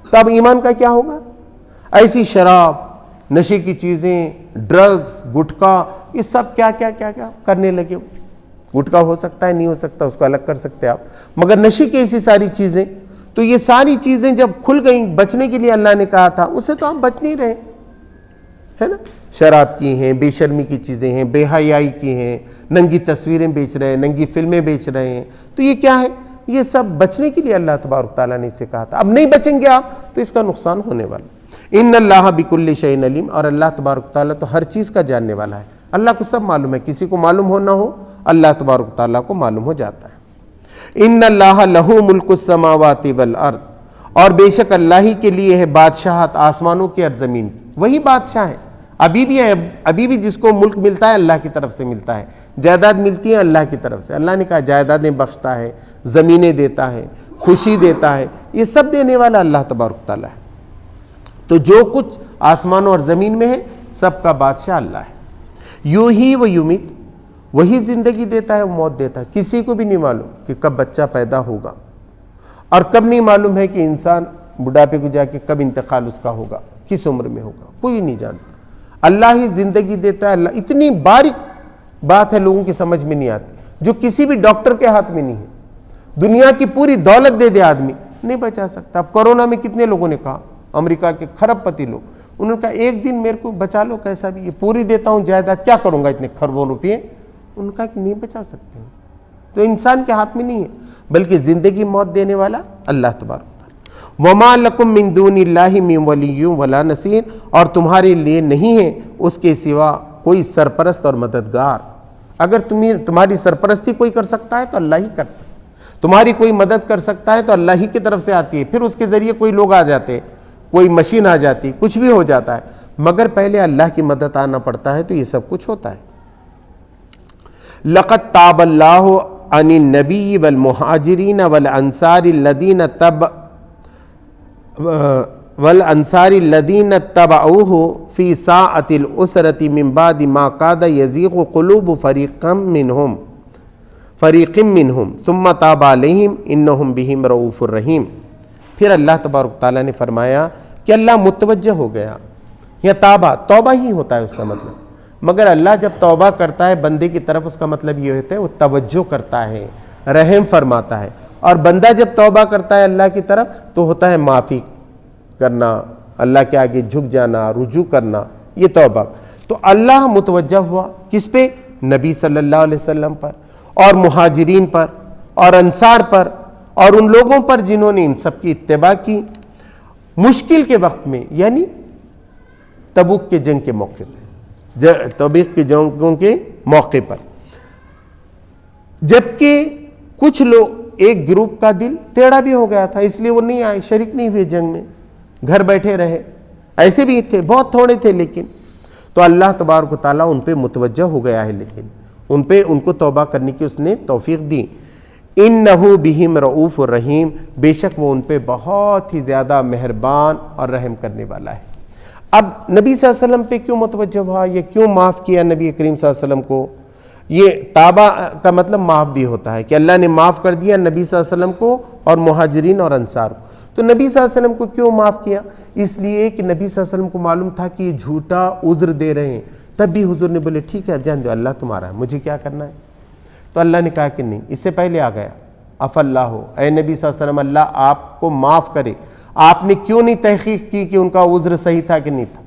تو اب ایمان کا کیا ہوگا؟ ایسی شراب، نشے کی چیزیں، ڈرگز، گٹکا، یہ سب کیا کیا کیا کیا کرنے لگے۔ گٹکا ہو سکتا ہے نہیں ہو سکتا، اس کو الگ کر سکتے آپ، مگر نشے کی ایسی ساری چیزیں، تو یہ ساری چیزیں جب کھل گئیں بچنے کے لیے اللہ نے کہا تھا، اسے تو ہم بچ نہیں رہے، ہے نا؟ شراب کی ہیں، بے شرمی کی چیزیں ہیں، بے حیائی کی ہیں، ننگی تصویریں بیچ رہے ہیں، ننگی فلمیں بیچ رہے ہیں، تو یہ کیا ہے؟ یہ سب بچنے کے لیے اللہ تبارک تعالیٰ نے اسے کہا تھا. اب نہیں بچیں گے آپ تو اس کا نقصان ہونے والا. ان اللہ بکل شیء علیم، اور اللہ تبارک تعالیٰ تو ہر چیز کا جاننے والا ہے. اللہ کو سب معلوم ہے، کسی کو معلوم ہو نہ ہو، اللہ تبارک تعالیٰ کو معلوم ہو جاتا ہے. ان اللہ لہ ملک السماوات والارض، اور بے شک اللہ ہی کے لیے ہے بادشاہت آسمانوں کی اور زمین کی. وہی بادشاہ ہے، ابھی بھی جس کو ملک ملتا ہے اللہ کی طرف سے ملتا ہے، جائیداد ملتی ہے اللہ کی طرف سے. اللہ نے کہا جائیدادیں بخشتا ہے، زمینیں دیتا ہے، خوشی دیتا ہے، یہ سب دینے والا اللہ تبارک تعالیٰ ہے. تو جو کچھ آسمانوں اور زمین میں ہے سب کا بادشاہ اللہ ہے. یحیی و یمیت، وہی زندگی دیتا ہے، وہ موت دیتا ہے. کسی کو بھی نہیں معلوم کہ کب بچہ پیدا ہوگا، اور کب نہیں معلوم ہے کہ انسان بڑھاپے کو جا کے کب انتقال اس کا ہوگا، کس عمر میں ہوگا، کوئی نہیں جانتا. اللہ ہی زندگی دیتا ہے. اللہ اتنی باریک بات ہے لوگوں کی سمجھ میں نہیں آتی، جو کسی بھی ڈاکٹر کے ہاتھ میں نہیں ہے. دنیا کی پوری دولت دے دے آدمی نہیں بچا سکتا. اب کورونا میں کتنے لوگوں نے کہا، امریکہ کے خرب پتی لوگ، انہوں نے کہا ایک دن میرے کو بچا لو کیسا بھی، یہ پوری دیتا ہوں جائیداد، کیا کروں گا اتنے کھربوں روپئے. انہوں نے کہا کہ نہیں بچا سکتے. تو انسان کے ہاتھ میں نہیں ہے، بلکہ زندگی موت دینے والا اللہ تبارک تعالیٰ. وما لکم من دون اللہ من ولی ولا نصیر، اور تمہارے لیے نہیں ہے اس کے سوا کوئی سرپرست اور مددگار. اگر تمہاری سرپرستی کوئی کر سکتا ہے تو اللہ ہی کر سکتا ہے، تمہاری کوئی مدد کر سکتا ہے تو اللہ ہی کی طرف سے آتی ہے. پھر اس کے ذریعے کوئی لوگ آ جاتے، کوئی مشین آ جاتی، کچھ بھی ہو جاتا ہے، مگر پہلے اللہ کی مدد آنا پڑتا ہے تو یہ سب کچھ ہوتا ہے. لقد تاب اللہ عن النبی والمہاجرین والانصار الذین اتبعوہ فی ساعۃ العسرۃ من بعد ما کاد یزیغ قلوب فریق منہم ثم تاب علیہم انہم بہم رؤوف الرحیم. پھر اللہ تبارک تعالیٰ نے فرمایا کہ اللہ متوجہ ہو گیا. یا توبہ ہی ہوتا ہے اس کا مطلب، مگر اللہ جب توبہ کرتا ہے بندے کی طرف، اس کا مطلب یہ ہوتا ہے وہ توجہ کرتا ہے، رحم فرماتا ہے. اور بندہ جب توبہ کرتا ہے اللہ کی طرف تو ہوتا ہے معافی کرنا، اللہ کے آگے جھک جانا، رجوع کرنا، یہ توبہ. تو اللہ متوجہ ہوا کس پہ؟ نبی صلی اللہ علیہ وسلم پر، اور مہاجرین پر، اور انصار پر، اور ان لوگوں پر جنہوں نے ان سب کی اتباع کی مشکل کے وقت میں، یعنی تبوک کے جنگ کے موقع پہ، تبوک کی جنگوں کے موقع پر. جبکہ کچھ لوگ، ایک گروپ کا دل ٹیڑھا بھی ہو گیا تھا، اس لیے وہ نہیں آئے، شریک نہیں ہوئے جنگ میں، گھر بیٹھے رہے. ایسے بھی تھے، بہت تھوڑے تھے، لیکن تو اللہ تبارک و تعالیٰ ان پہ متوجہ ہو گیا ہے، لیکن ان کو توبہ کرنے کی اس نے توفیق دی. انہ بہم رؤوف الرحیم، بے شک وہ ان پہ بہت ہی زیادہ مہربان اور رحم کرنے والا ہے. اب نبی صلی اللہ علیہ وسلم پہ کیوں متوجہ ہوا، یہ کیوں معاف کیا نبی کریم صلی اللہ علیہ وسلم کو؟ یہ تابہ کا مطلب معاف بھی ہوتا ہے کہ اللہ نے معاف کر دیا نبی صلی اللہ علیہ وسلم کو اور مہاجرین اور انصار کو. تو نبی صلی اللہ علیہ وسلم کو کیوں معاف کیا؟ اس لیے کہ نبی صلی اللہ علیہ وسلم کو معلوم تھا کہ یہ جھوٹا عذر دے رہے ہیں. تب بھی حضور نے بولے ٹھیک ہے اب جان دو، اللہ تمہارا ہے، مجھے کیا کرنا ہے. تو اللہ نے کہا کہ نہیں، اس سے پہلے آ گیا اف اللہ ہو، اے نبی صلی اللہ علیہ وسلم اللہ آپ کو معاف کرے. آپ نے کیوں نہیں تحقیق کی کہ ان کا عذر صحیح تھا کہ نہیں تھا؟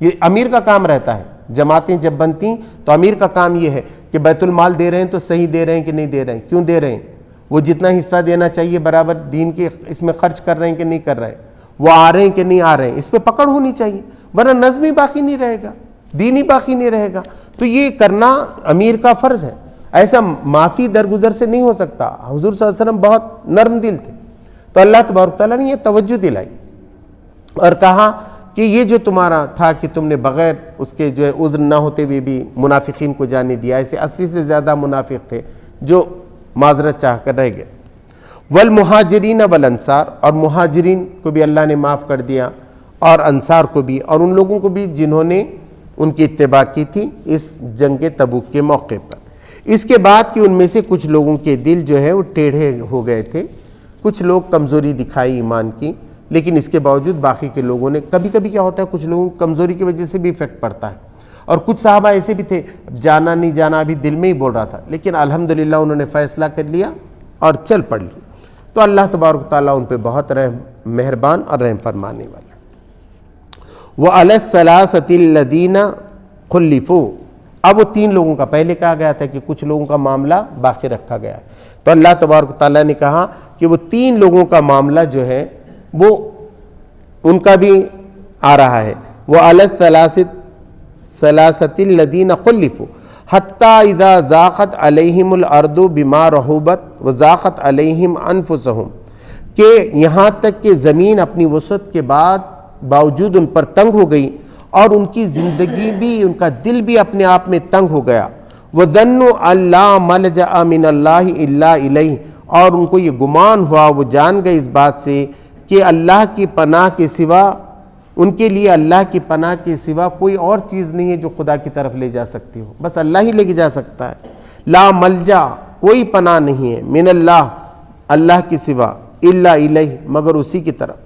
یہ امیر کا کام رہتا ہے. جماعتیں جب بنتی تو امیر کا کام یہ ہے کہ بیت المال دے رہے ہیں تو صحیح دے رہے ہیں کہ نہیں دے رہے ہیں، کیوں دے رہے ہیں، وہ جتنا حصہ دینا چاہیے برابر دین کے اس میں خرچ کر رہے ہیں کہ نہیں کر رہے ہیں، وہ آ رہے ہیں کہ نہیں آ رہے ہیں، اس پہ پکڑ ہونی چاہیے، ورنہ نظم ہی باقی نہیں رہے گا، دین ہی باقی نہیں رہے گا. تو یہ کرنا امیر کا فرض ہے. ایسا معافی درگزر سے نہیں ہو سکتا. حضور صلی اللہ علیہ وسلم بہت نرم دل تھے، تو اللہ تبارک تعالیٰ نے یہ توجہ دلائی اور کہا کہ یہ جو تمہارا تھا کہ تم نے بغیر اس کے جو ہے عذر نہ ہوتے ہوئے بھی منافقین کو جانے دیا، ایسے 80 سے زیادہ منافق تھے جو معذرت چاہ کر رہ گئے. والمہاجرین والانصار، اور مہاجرین کو بھی اللہ نے معاف کر دیا اور انصار کو بھی، اور ان لوگوں کو بھی جنہوں نے ان کی اتباع کی تھی اس جنگ تبوک کے موقع پر. اس کے بعد کہ ان میں سے کچھ لوگوں کے دل جو ہے وہ ٹیڑھے ہو گئے تھے، کچھ لوگ کمزوری دکھائی ایمان کی، لیکن اس کے باوجود باقی کے لوگوں نے، کبھی کبھی کیا ہوتا ہے کچھ لوگوں کی کمزوری کی وجہ سے بھی افیکٹ پڑتا ہے، اور کچھ صحابہ ایسے بھی تھے جانا نہیں جانا ابھی دل میں ہی بول رہا تھا، لیکن الحمدللہ انہوں نے فیصلہ کر لیا اور چل پڑ لی. تو اللہ تبارک و تعالیٰ ان پہ بہت مہربان اور رحم فرمانے والا۔ وَعَلَى الثَّلَاثَةِ الَّذِينَ خُلِّفُوا، اب وہ 3 لوگوں کا، پہلے کہا گیا تھا کہ کچھ لوگوں کا معاملہ باقی رکھا گیا ہے، تو اللہ تبارک و تعالیٰ نے کہا کہ وہ 3 لوگوں کا معاملہ جو ہے وہ ان کا بھی آ رہا ہے۔ وَعَلَى الثَّلَاثَةِ الَّذِينَ خُلِّفُوا حَتَّى إِذَا ضَاقَتْ عَلَيْهِمُ الْأَرْضُ بِمَا رَحُبَتْ وَضَاقَتْ عَلَيْهِمْ أَنفُسُهُمْ، کہ یہاں تک کہ زمین اپنی وسعت کے باوجود ان پر تنگ ہو گئی اور ان کی زندگی بھی، ان کا دل بھی اپنے آپ میں تنگ ہو گیا۔ وَظَنُّوا أَن لَّا مَلْجَأَ مِنَ اللَّهِ إِلَّا إِلَيْهِ، اور ان کو یہ گمان ہوا، وہ جان گئے اس بات سے کہ اللہ کی پناہ کے سوا، ان کے لیے اللہ کی پناہ کے سوا کوئی اور چیز نہیں ہے جو خدا کی طرف لے جا سکتی ہو، بس اللہ ہی لے کے جا سکتا ہے۔ لا ملجا، کوئی پناہ نہیں ہے، من اللہ، اللہ کے سوا، الا الیہ، مگر اسی کی طرف۔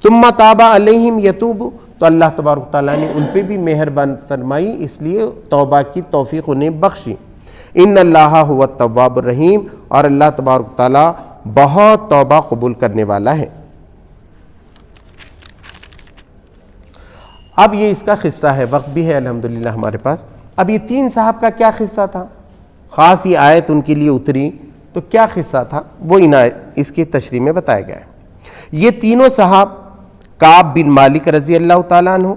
ثم تاب علیہم یتوب، تو اللہ تبارک تعالیٰ نے ان پہ بھی مہربان فرمائی، اس لیے توبہ کی توفیق انہیں بخشی۔ ان اللہ هو التواب الرحیم، اور اللہ تبارک تعالیٰ بہت توبہ قبول کرنے والا ہے۔ اب یہ اس کا قصہ ہے، وقت بھی ہے الحمدللہ ہمارے پاس۔ اب یہ 3 صاحب کا کیا قصہ تھا، خاص یہ آیت ان کے لیے اتری تو کیا قصہ تھا، وہ اس کی تشریح میں بتایا گیا ہے۔ یہ تینوں صاحب کعب بن مالک رضی اللہ تعالیٰ عنہ،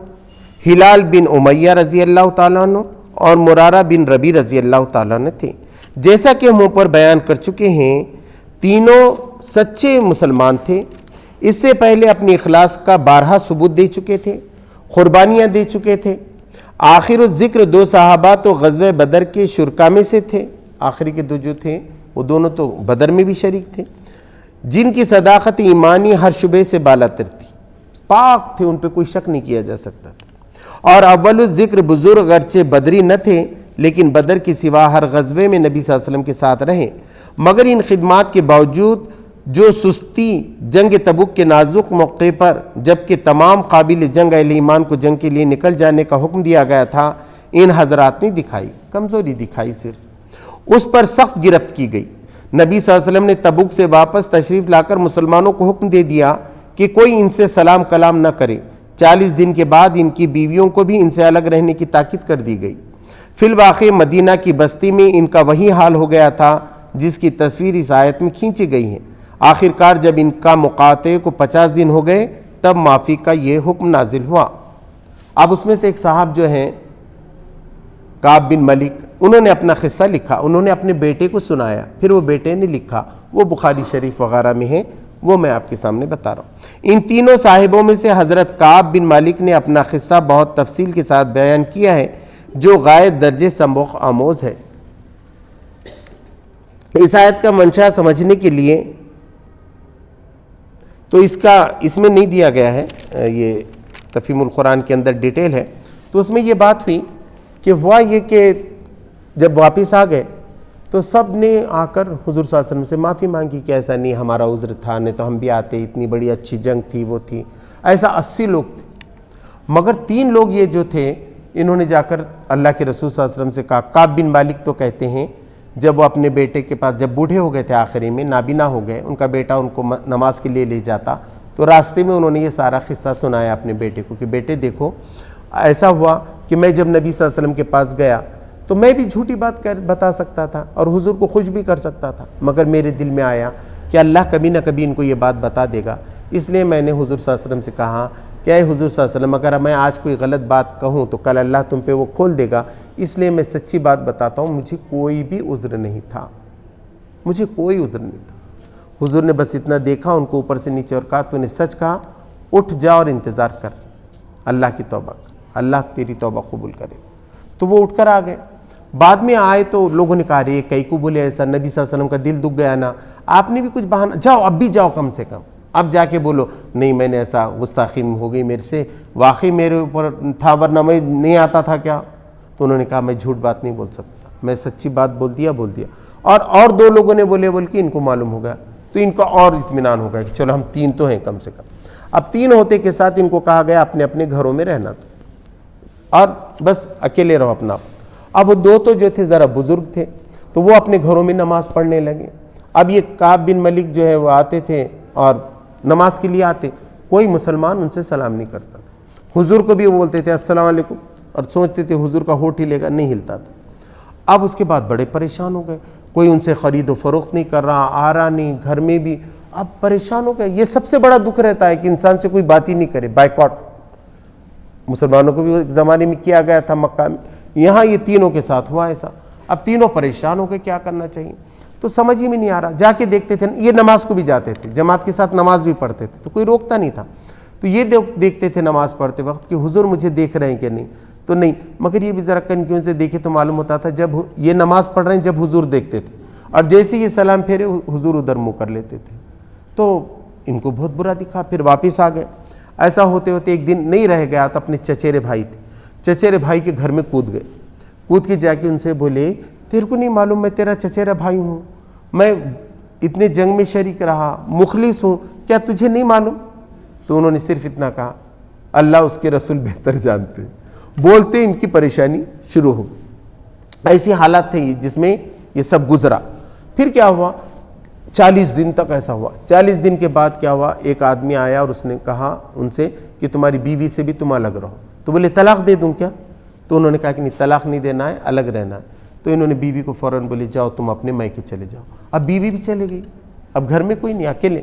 ہلال بن امیہ رضی اللہ تعالیٰ عنہ اور مرارہ بن ربی رضی اللہ تعالیٰ عنہ تھے۔ جیسا کہ ہم اوپر بیان کر چکے ہیں، تینوں سچے مسلمان تھے، اس سے پہلے اپنی اخلاص کا بارہا ثبوت دے چکے تھے، قربانیاں دے چکے تھے۔ آخر الذکر 2 صحابہ تو غزوہ بدر کے شرکا میں سے تھے، آخری کے 2 جو تھے وہ دونوں تو بدر میں بھی شریک تھے، جن کی صداقت ایمانی ہر شبہ سے بالاتر تھی، پاک تھے، ان پہ کوئی شک نہیں کیا جا سکتا تھا۔ اور اول الذکر بزرگ اگرچہ بدری نہ تھے، لیکن بدر کے سوا ہر غزوے میں نبی صلی اللہ علیہ وسلم کے ساتھ رہے، مگر ان خدمات کے باوجود جو سستی جنگ تبوک کے نازک موقع پر، جبکہ تمام قابل جنگ اہل ایمان کو جنگ کے لیے نکل جانے کا حکم دیا گیا تھا، ان حضرات نے دکھائی، کمزوری دکھائی، صرف اس پر سخت گرفت کی گئی۔ نبی صلی اللہ علیہ وسلم نے تبوک سے واپس تشریف لا کر مسلمانوں کو حکم دے دیا کہ کوئی ان سے سلام کلام نہ کرے۔ 40 دن کے بعد ان کی بیویوں کو بھی ان سے الگ رہنے کی تاکید کر دی گئی۔ فی الواقع مدینہ کی بستی میں ان کا وہی حال ہو گیا تھا جس کی تصویر اس آیت میں کھینچی گئی ہے۔ آخر کار جب ان کا مقاطعے کو 50 دن ہو گئے تب معافی کا یہ حکم نازل ہوا۔ اب اس میں سے ایک صاحب جو ہیں کعب بن مالک، انہوں نے اپنا قصہ لکھا، انہوں نے اپنے بیٹے کو سنایا، پھر وہ بیٹے نے لکھا، وہ بخاری شریف وغیرہ میں ہے، وہ میں آپ کے سامنے بتا رہا ہوں۔ ان تینوں صاحبوں میں سے حضرت کعب بن مالک نے اپنا قصہ بہت تفصیل کے ساتھ بیان کیا ہے، جو غایت درجے سبق آموز ہے۔ اس آیت کا منشا سمجھنے کے لیے تو اس میں نہیں دیا گیا ہے، یہ تفہیم القرآن کے اندر ڈیٹیل ہے، تو اس میں یہ بات ہوئی کہ ہوا یہ کہ جب واپس آ گئے تو سب نے آ کر حضور صلی اللہ علیہ وسلم سے معافی مانگی کہ ایسا نہیں، ہمارا عذر تھا، نہیں تو ہم بھی آتے، اتنی بڑی اچھی جنگ تھی، وہ تھی، ایسا 80 لوگ تھے، مگر 3 لوگ یہ جو تھے انہوں نے جا کر اللہ کے رسول صلی اللہ علیہ وسلم سے کہا۔ کعب بن مالک تو کہتے ہیں جب وہ اپنے بیٹے کے پاس، جب بوڑھے ہو گئے تھے آخری میں، نابینا ہو گئے، ان کا بیٹا ان کو نماز کے لیے لے جاتا، تو راستے میں انہوں نے یہ سارا قصہ سنایا اپنے بیٹے کو کہ بیٹے دیکھو ایسا ہوا کہ میں جب نبی صلی اللہ علیہ وسلم کے پاس گیا تو میں بھی جھوٹی بات بتا سکتا تھا اور حضور کو خوش بھی کر سکتا تھا، مگر میرے دل میں آیا کہ اللہ کبھی نہ کبھی ان کو یہ بات بتا دے گا، اس لیے میں نے حضور صلی اللہ علیہ وسلم سے کہا کہ اے حضور صلی اللہ علیہ وسلم، اگر میں آج کوئی غلط بات کہوں تو کل اللہ تم پہ وہ کھول دے گا، اس لیے میں سچی بات بتاتا ہوں، مجھے کوئی بھی عذر نہیں تھا، مجھے کوئی عذر نہیں تھا۔ حضور نے بس اتنا دیکھا ان کو اوپر سے نیچے اور کہا تو نے سچ کہا، اٹھ جا اور انتظار کر اللہ کی توبہ کر، اللہ تیری توبہ قبول کرے۔ تو وہ اٹھ کر آ گئے، بعد میں آئے تو لوگوں نے کہا رے کئی کو بولے ایسا، نبی صلی اللہ علیہ وسلم کا دل دکھ گیا نا، آپ نے بھی کچھ بہانہ، جاؤ اب بھی جاؤ، کم سے کم اب جا کے بولو نہیں میں نے ایسا، گستاخی ہو گئی میرے سے، واقعی میرے اوپر تھا ورنہ میں نہیں آتا تھا کیا؟ تو انہوں نے کہا میں جھوٹ بات نہیں بول سکتا، میں سچی بات بول دیا۔ اور 2 لوگوں نے بولے کہ ان کو معلوم ہو گیا، تو ان کا اور اطمینان ہو گیا کہ چلو ہم 3 تو ہیں کم سے کم۔ اب 3 ہوتے کے ساتھ ان کو کہا گیا اپنے اپنے گھروں میں رہنا تھا اور بس اکیلے رہو اپنا۔ اب وہ 2 تو جو تھے ذرا بزرگ تھے تو وہ اپنے گھروں میں نماز پڑھنے لگے، اب یہ کعب بن ملک جو ہے وہ آتے تھے اور نماز کے لیے آتے، کوئی مسلمان ان سے سلام نہیں کرتا تھا۔ حضور کو بھی وہ بولتے تھے السلام علیکم اور سوچتے تھے حضور کا ہونٹ ہلے گا، نہیں ہلتا تھا۔ اب اس کے بعد بڑے پریشان ہو گئے، کوئی ان سے خرید و فروخت نہیں کر رہا، آ رہا نہیں، گھر میں بھی اب پریشان ہو گئے۔ یہ سب سے بڑا دکھ رہتا ہے کہ انسان سے کوئی بات ہی نہیں کرے، بائیکاٹ۔ مسلمانوں کو بھی ایک زمانے میں کیا گیا تھا مکہ میں، یہاں یہ تینوں کے ساتھ ہوا ایسا۔ اب تینوں پریشان ہو گئے کیا کرنا چاہیے، تو سمجھ ہی میں نہیں آ رہا۔ جا کے دیکھتے تھے، یہ نماز کو بھی جاتے تھے، جماعت کے ساتھ نماز بھی پڑھتے تھے، تو کوئی روکتا نہیں تھا۔ تو یہ دیکھتے تھے نماز پڑھتے وقت کہ حضور مجھے دیکھ رہے ہیں کہ نہیں، تو نہیں، مگر یہ بھی ذرا کنکیوں سے دیکھے تو معلوم ہوتا تھا جب یہ نماز پڑھ رہے ہیں جب حضور دیکھتے تھے، اور جیسے یہ سلام پھیرے حضور ادھر منہ کر لیتے تھے، تو ان کو بہت برا دکھا، پھر واپس آ گئے۔ ایسا ہوتے ہوتے ایک دن نہیں رہ گیا تو اپنے چچیرے بھائی تھے، چچیرے بھائی کے گھر میں کود گئے، کود کے جا کے ان سے بولے تیرے کو نہیں معلوم میں تیرا چچیرا بھائی ہوں، میں اتنے جنگ میں شریک رہا، مخلص ہوں، کیا تجھے نہیں معلوم؟ تو انہوں نے صرف اتنا کہا اللہ اس کے رسول بہتر جانتے۔ بولتے ان کی پریشانی شروع ہو گئی۔ ایسی حالات تھے جس میں یہ سب گزرا۔ پھر کیا ہوا، 40 دن تک ایسا ہوا۔ 40 دن کے بعد کیا ہوا، ایک آدمی آیا اور اس نے کہا ان سے کہ تمہاری بیوی سے بھی تم الگ رہو۔ تو بولے طلاق دے دوں کیا؟ تو انہوں نے کہا کہ نہیں، طلاق نہیں دینا ہے، الگ رہنا ہے۔ تو انہوں نے بیوی کو فوراً بولے جاؤ تم اپنے میکے چلے جاؤ۔ اب بیوی بھی چلے گئی، اب گھر میں کوئی نہیں، اکیلے۔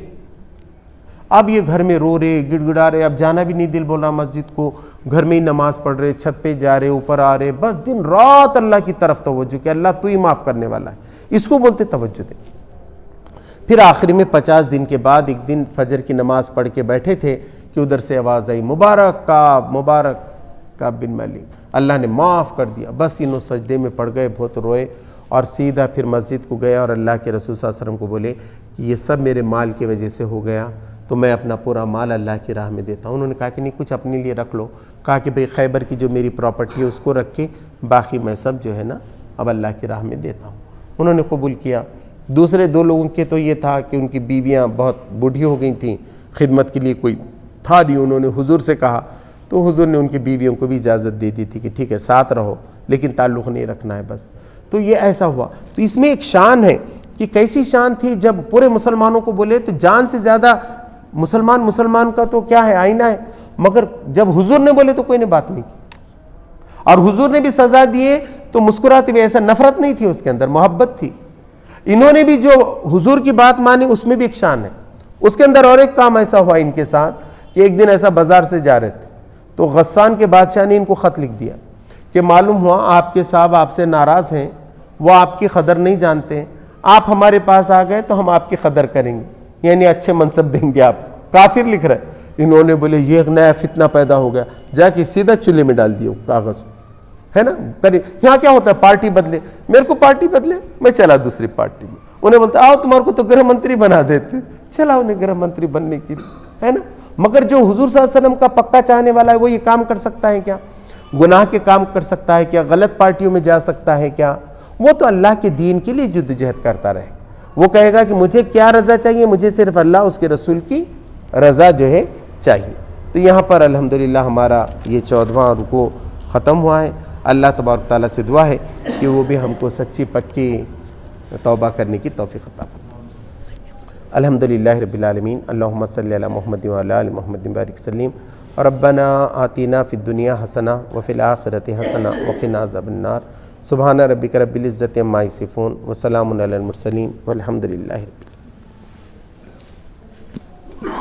اب یہ گھر میں رو رہے، گڑ گڑا رہے، اب جانا بھی نہیں دل بول رہا مسجد کو، گھر میں ہی نماز پڑھ رہے، چھت پہ جا رہے، اوپر آ رہے، بس دن رات اللہ کی طرف توجہ کہ اللہ تو ہی معاف کرنے والا ہے، اس کو بولتے توجہ دے۔ پھر آخری میں 50 دن کے بعد ایک دن فجر کی نماز پڑھ کے بیٹھے تھے کہ ادھر سے آواز آئی مبارک کعب بن مالک، اللہ نے معاف کر دیا۔ بس انہوں سجدے میں پڑ گئے، بہت روئے، اور سیدھا پھر مسجد کو گئے اور اللہ کے رسول صلی اللہ علیہ وسلم کو بولے کہ یہ سب میرے مال کی وجہ سے ہو گیا، تو میں اپنا پورا مال اللہ کی راہ میں دیتا ہوں۔ انہوں نے کہا کہ نہیں، کچھ اپنے لیے رکھ لو۔ کہا کہ بھئی خیبر کی جو میری پراپرٹی ہے اس کو رکھ کے باقی میں سب جو ہے نا اب اللہ کی راہ میں دیتا ہوں۔ انہوں نے قبول کیا۔ دوسرے 2 لوگوں کے تو یہ تھا کہ ان کی بیویاں بہت بوڑھی ہو گئی تھیں، خدمت کے لیے کوئی تھا نہیں، انہوں نے حضور سے کہا تو حضور نے ان کی بیویوں کو بھی اجازت دے دی تھی کہ ٹھیک ہے ساتھ رہو لیکن تعلق نہیں رکھنا ہے بس۔ تو یہ ایسا ہوا۔ تو اس میں ایک شان ہے کہ کیسی شان تھی، جب پورے مسلمانوں کو بولے تو جان سے زیادہ مسلمان کا تو کیا ہے، آئینہ ہے، مگر جب حضور نے بولے تو کوئی نے بات نہیں کی، اور حضور نے بھی سزا دیے تو مسکراتے ہوئے، ایسا نفرت نہیں تھی اس کے اندر، محبت تھی۔ انہوں نے بھی جو حضور کی بات مانی اس میں بھی ایک شان ہے۔ اس کے اندر اور ایک کام ایسا ہوا ان کے ساتھ کہ ایک دن ایسا بازار سے جا رہے تھے تو غسان کے بادشاہ نے ان کو خط لکھ دیا کہ معلوم ہوا آپ کے صاحب آپ سے ناراض ہیں، وہ آپ کی قدر نہیں جانتے، آپ ہمارے پاس آ گئے تو ہم آپ کی قدر کریں گے، یعنی اچھے منصب دیں گے آپ۔ کافر لکھ رہے۔ انہوں نے بولے یہ ایک نیا فتنہ پیدا ہو گیا، جا کے سیدھا چولہے میں ڈال دیا کاغذ، ہے نا۔ یہاں کیا ہوتا ہے، پارٹی بدلے، میرے کو پارٹی بدلے، میں چلا دوسری پارٹی میں۔ انہیں بولتا آؤ تمہارے کو تو گرہ منتری بنا دیتے، چلا انہیں گرہ منتری بننے کے لیے، ہے نا۔ مگر جو حضور صلی اللہ علیہ وسلم کا پکا چاہنے والا ہے وہ یہ کام کر سکتا ہے کیا؟ گناہ کے کام کر سکتا ہے کیا؟ غلط پارٹیوں میں جا سکتا ہے کیا؟ وہ تو اللہ کے دین کے لیے جدوجہد کرتا رہے۔ وہ کہے گا کہ مجھے کیا رضا چاہیے، مجھے صرف اللہ اس کے رسول کی رضا جو ہے چاہیے۔ تو یہاں پر الحمدللہ ہمارا یہ 14واں رکوع ختم ہوا ہے۔ اللہ تبارک تعالیٰ سے دعا ہے کہ وہ بھی ہم کو سچی پکی توبہ کرنے کی توفیق عطا فرمائے۔ الحمدللہ رب العالمین، اللہم صلی علی محمد وعلی آل محمد بارک وسلم۔ ربنا آتنا فی الدنیا حسنہ وفی الآخرۃ حسنہ وقنا عذاب النار۔ سبحان ربک رب العزۃ عما یصفون وسلام علی المرسلین والحمدللہ رب العالمین۔